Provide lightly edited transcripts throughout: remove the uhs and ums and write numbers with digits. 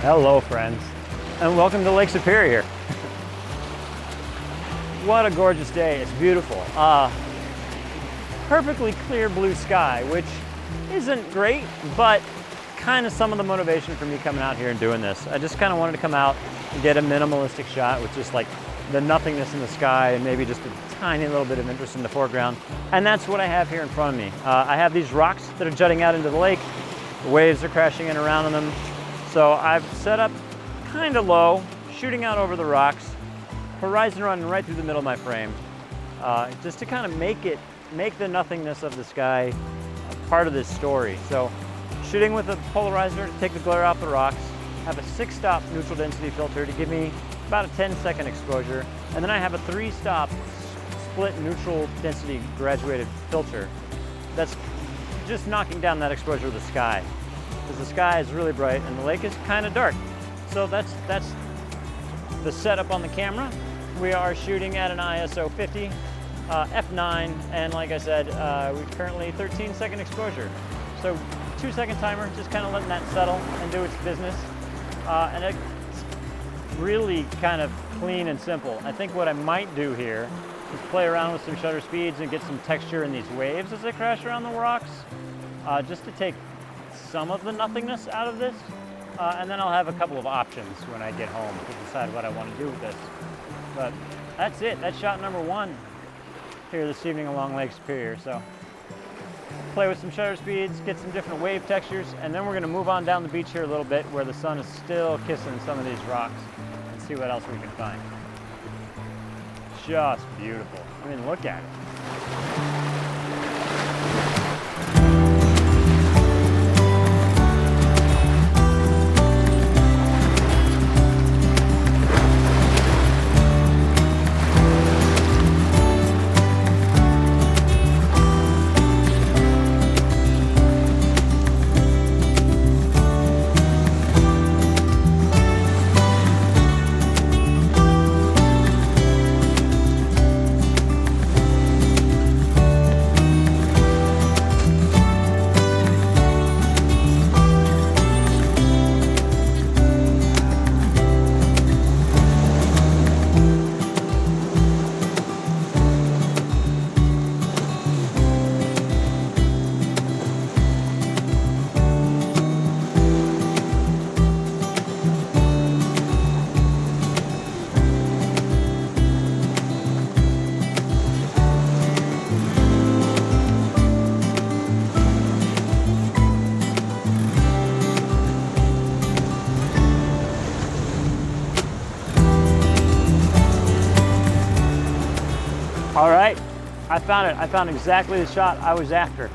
Hello friends, and welcome to Lake Superior. What a gorgeous day, it's beautiful. Perfectly clear blue sky, which isn't great, but kind of some of the motivation for me coming out here and doing this. I just kind of wanted to come out and get a minimalistic shot with just like the nothingness in the sky and maybe just a tiny little bit of interest in the foreground. And that's what I have here in front of me. I have these rocks that are jutting out into the lake. The waves are crashing in around on them. So I've set up kind of low, shooting out over the rocks, horizon running right through the middle of my frame, just to kind of make the nothingness of the sky a part of this story. So shooting with a polarizer to take the glare off the rocks, have a 6-stop neutral density filter to give me about a 10-second exposure, and then I have a 3-stop split neutral density graduated filter that's just knocking down that exposure of the sky. Because the sky is really bright and the lake is kind of dark. So that's the setup on the camera. We are shooting at an ISO 50, f9, and like I said, we currently 13-second exposure. So 2-second timer, just kind of letting that settle and do its business. And it's really kind of clean and simple. I think what I might do here is play around with some shutter speeds and get some texture in these waves as they crash around the rocks, just to take some of the nothingness out of this, and then I'll have a couple of options when I get home to decide what I want to do with this. But that's it. That's shot number 1 here this evening along Lake Superior. So play with some shutter speeds, get some different wave textures, and then we're going to move on down the beach here a little bit where the sun is still kissing some of these rocks and see what else we can find. Just beautiful. I mean, look at it. All right, I found it. I found exactly the shot I was after.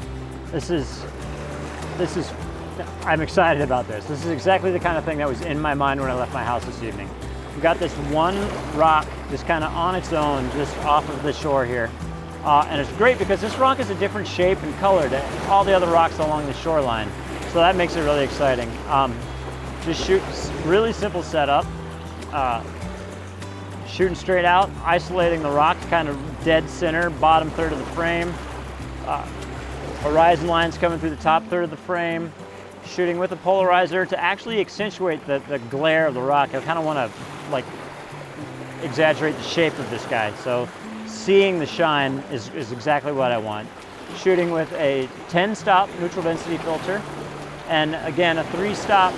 I'm excited about this. This is exactly the kind of thing that was in my mind when I left my house this evening. We've got this one rock just kind of on its own, just off of the shore here. And it's great because this rock is a different shape and color to all the other rocks along the shoreline. So that makes it really exciting. Just shoot, really simple setup. Shooting straight out, isolating the rock, kind of dead center, bottom third of the frame. Horizon lines coming through the top third of the frame. Shooting with a polarizer to actually accentuate the glare of the rock. I kind of want to like exaggerate the shape of this guy. So seeing the shine is exactly what I want. Shooting with a 10-stop neutral density filter. And again, a 3-stop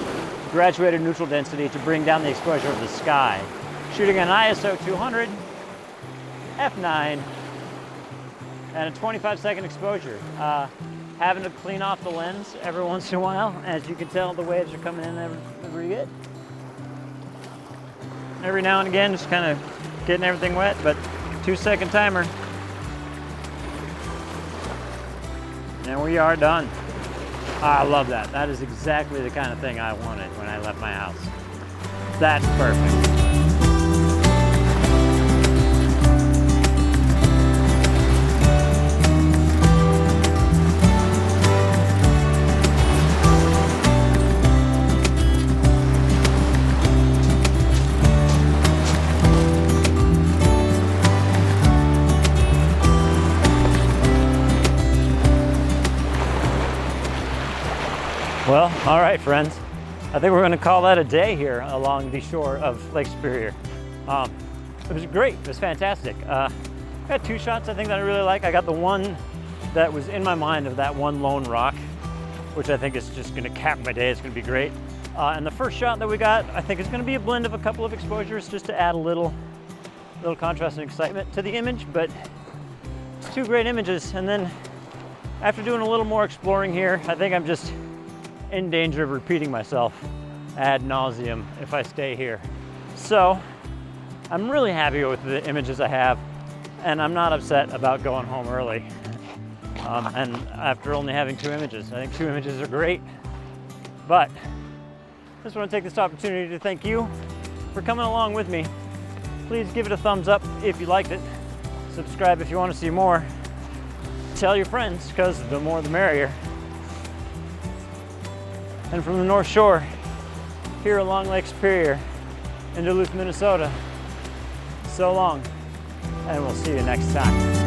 graduated neutral density to bring down the exposure of the sky. Shooting an ISO 200, f9, and a 25-second exposure. Having to clean off the lens every once in a while. As you can tell, the waves are coming in pretty good. Every now and again, just kind of getting everything wet, but 2-second timer. And we are done. I love that. That is exactly the kind of thing I wanted when I left my house. That's perfect. Well, all right, friends. I think we're gonna call that a day here along the shore of Lake Superior. It was great, it was fantastic. I got 2 shots I think that I really like. I got the one that was in my mind of that one lone rock, which I think is just gonna cap my day. It's gonna be great. And the first shot that we got, I think is gonna be a blend of a couple of exposures just to add a little contrast and excitement to the image, but it's 2 great images. And then after doing a little more exploring here, I think I'm just in danger of repeating myself ad nauseum if I stay here. So I'm really happy with the images I have, and I'm not upset about going home early. And after only having 2 images, I think 2 images are great. But I just want to take this opportunity to thank you for coming along with me. Please give it a thumbs up if you liked it. Subscribe if you want to see more. Tell your friends, because the more the merrier. And from the North Shore, here along Lake Superior in Duluth, Minnesota, so long, and we'll see you next time.